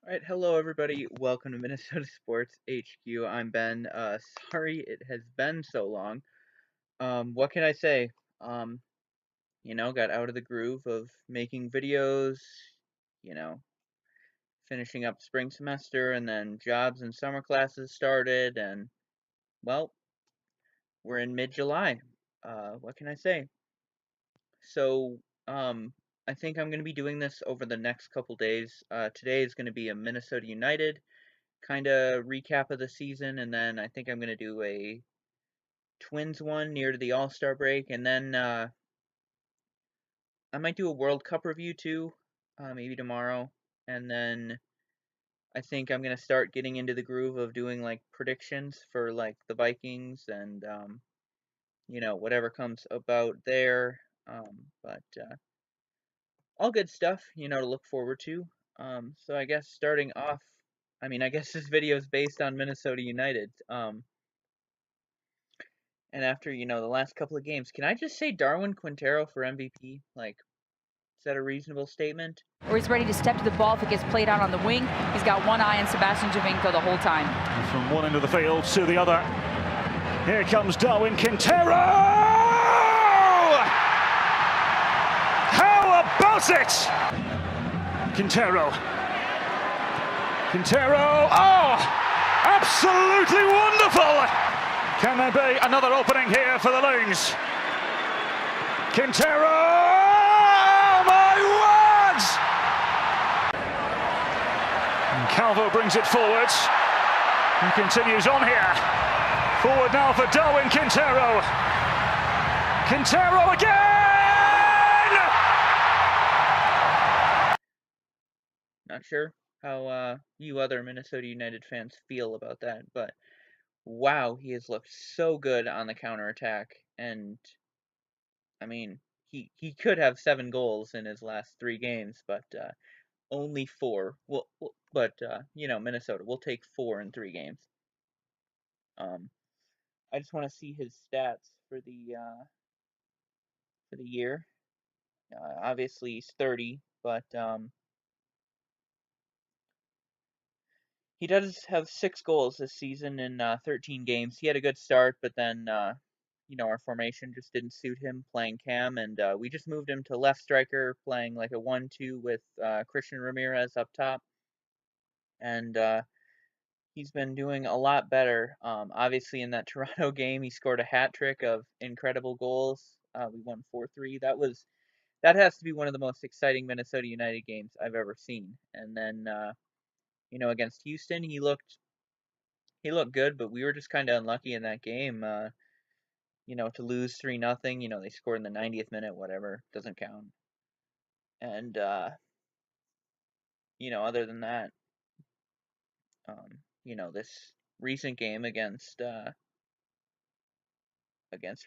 Alright, hello everybody. Welcome to Minnesota Sports HQ. I'm Ben. Sorry it has been so long. What can I say? Got out of the groove of making videos, you know, finishing up spring semester, and then jobs and summer classes started, and, well, we're in mid-July. What can I say? So, I think I'm going to be doing this over the next couple days. Today is going to be a Minnesota United kind of recap of the season, and then I think I'm going to do a Twins one near to the All-Star break, and then I might do a World Cup review too, maybe tomorrow, and then I think I'm going to start getting into the groove of doing like predictions for like the Vikings and whatever comes about there, but all good stuff, to look forward to. So I guess starting off, I guess this video is based on Minnesota United. And after, the last couple of games, can I just say Darwin Quintero for MVP? Like, is that a reasonable statement? Or he's ready to step to the ball if it gets played out on the wing. He's got one eye on Sebastian Javinko the whole time. From one end of the field to the other. Here comes Darwin Quintero! How about it? Quintero. Oh! Absolutely wonderful! Can there be another opening here for the Loons? Quintero! Oh my words! And Calvo brings it forward. He continues on here. Forward now for Darwin Quintero. Quintero again! Not sure how you other Minnesota United fans feel about that, but wow, he has looked so good on the counterattack, and he could have 7 goals in his last 3 games, but only 4. But Minnesota, we'll take 4 in 3 games. I just want to see his stats for the year. Obviously he's 30, but he does have 6 goals this season in 13 games. He had a good start, but then our formation just didn't suit him playing cam, and we just moved him to left striker, playing like a 1-2 with Christian Ramirez up top, and he's been doing a lot better. Obviously, in that Toronto game, he scored a hat trick of incredible goals. We won 4-3. That has to be one of the most exciting Minnesota United games I've ever seen. And then against Houston, he looked good, but we were just kind of unlucky in that game. To lose 3-0. They scored in the 90th minute, whatever, doesn't count. And other than that, this recent game against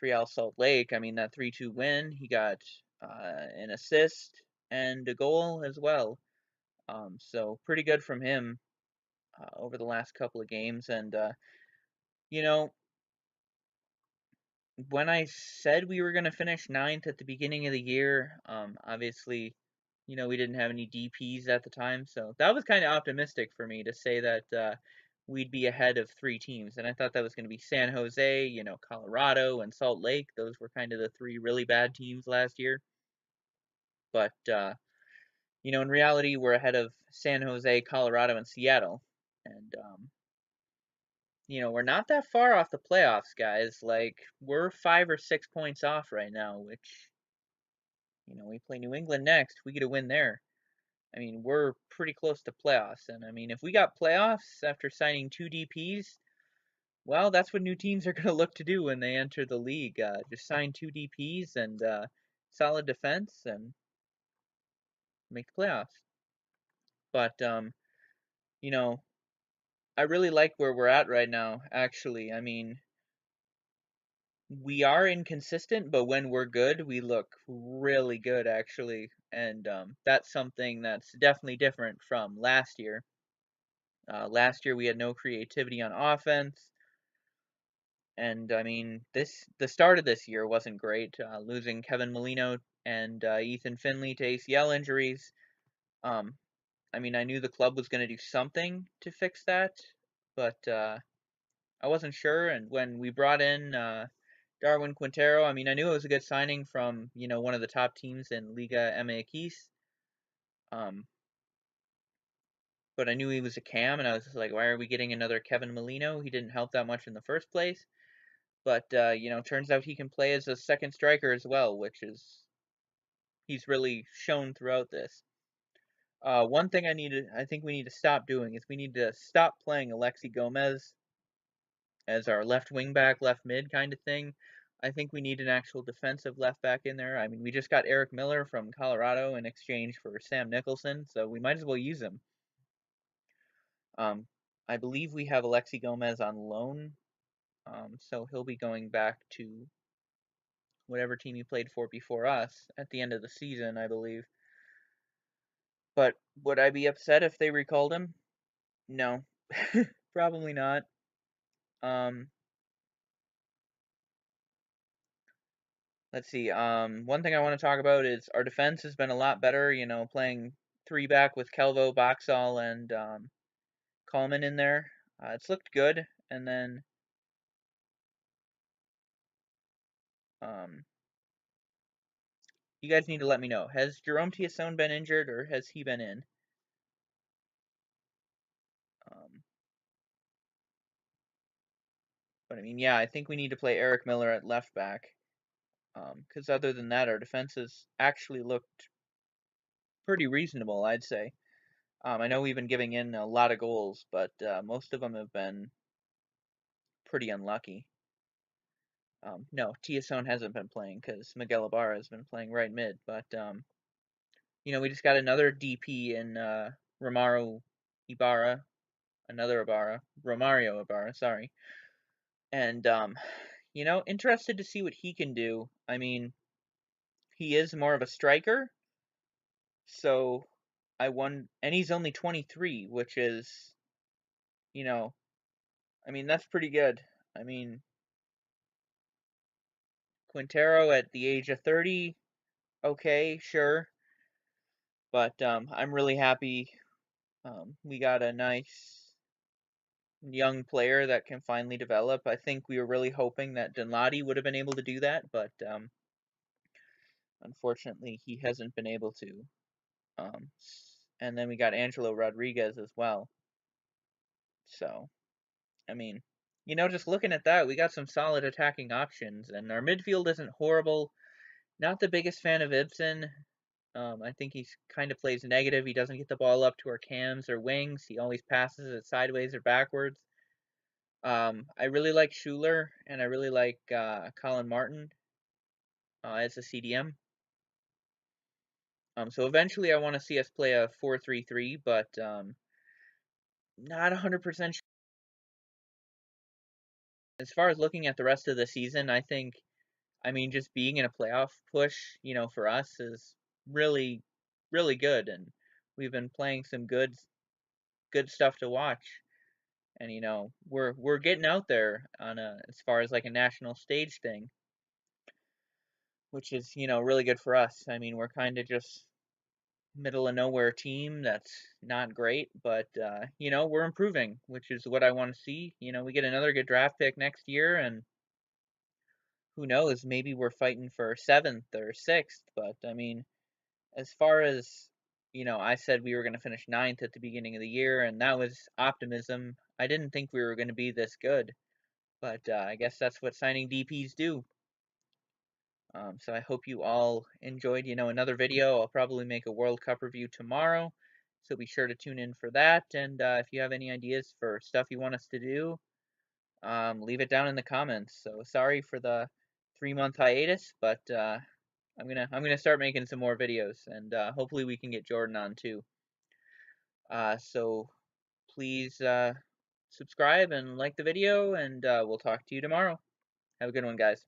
Real Salt Lake, that 3-2 win, he got an assist and a goal as well. So pretty good from him over the last couple of games. And when I said we were going to finish 9th at the beginning of the year, obviously, we didn't have any DPs at the time, so that was kind of optimistic for me to say that we'd be ahead of 3 teams. And I thought that was going to be San Jose, Colorado, and Salt Lake. Those were kind of the 3 really bad teams last year. But, in reality, we're ahead of San Jose, Colorado, and Seattle. And, we're not that far off the playoffs, guys. Like, we're 5 or 6 points off right now, which, we play New England next. We get a win there. We're pretty close to playoffs. And, if we got playoffs after signing 2 DPs, well, that's what new teams are going to look to do when they enter the league. Just sign 2 DPs and solid defense and make the playoffs. But, I really like where we're at right now, actually. we are inconsistent, but when we're good, we look really good actually, and that's something that's definitely different from last year. Last year we had no creativity on offense, and I mean the start of this year wasn't great. Losing Kevin Molino and Ethan Finley to ACL injuries. Um, I mean I knew the club was going to do something to fix that, but I wasn't sure. And when we brought in Darwin Quintero, I mean I knew it was a good signing from one of the top teams in Liga MX. Um, but I knew he was a cam, and I was just like, why are we getting another Kevin Molino? He didn't help that much in the first place. But turns out he can play as a second striker as well, which is he's really shown throughout this. One thing I think we need to stop doing is we need to stop playing Alexi Gomez as our left wing back, left mid kind of thing. I think we need an actual defensive left back in there. I mean, we just got Eric Miller from Colorado in exchange for Sam Nicholson, so we might as well use him. Um, I believe we have Alexi Gomez on loan, so he'll be going back to whatever team he played for before us at the end of the season, I believe. But would I be upset if they recalled him? No, probably not. Um, let's see. One thing I want to talk about is our defense has been a lot better. Playing three back with Calvo, Boxall, and Coleman in there. It's looked good. And then um, you guys need to let me know. Has Jerome Tiasson been injured or has he been in? Um, but I mean, yeah, I think we need to play Eric Miller at left back. Because other than that, our defense has actually looked pretty reasonable, I'd say. I know we've been giving in a lot of goals, but most of them have been pretty unlucky. No, Tiasson hasn't been playing because Miguel Ibarra has been playing right mid. But we just got another DP in Romaro Ibarra, another Ibarra, Romario Ibarra, sorry. And interested to see what he can do. I mean, he is more of a striker, so and he's only 23, which is, you know, I mean, that's pretty good. I mean, Quintero at the age of 30, okay, sure, but I'm really happy we got a nice young player that can finally develop. I think we were really hoping that Dunladi would have been able to do that, but unfortunately he hasn't been able to. Um, and then we got Angelo Rodriguez as well. So, I mean, just looking at that, we got some solid attacking options, and our midfield isn't horrible. Not the biggest fan of Ibsen. I think he kind of plays negative. He doesn't get the ball up to our cams or wings. He always passes it sideways or backwards. I really like Schuler, and I really like Colin Martin as a CDM. So eventually I want to see us play a 4-3-3, but not 100% sure. As far as looking at the rest of the season, I mean, just being in a playoff push, for us is really, really good, and we've been playing some good stuff to watch. And we're getting out there on as far as like a national stage thing, which is really good for us. I mean, we're kind of just middle of nowhere team that's not great, but we're improving, which is what I want to see. We get another good draft pick next year, and who knows, maybe we're fighting for seventh or sixth. But I mean, as far as I said we were going to finish ninth at the beginning of the year, and that was optimism. I didn't think we were going to be this good, but I guess that's what signing DPs do. So I hope you all enjoyed, another video. I'll probably make a World Cup review tomorrow, so be sure to tune in for that. And if you have any ideas for stuff you want us to do, leave it down in the comments. So sorry for the 3-month hiatus, but I'm gonna start making some more videos, and hopefully we can get Jordan on too. So please subscribe and like the video, and we'll talk to you tomorrow. Have a good one, guys.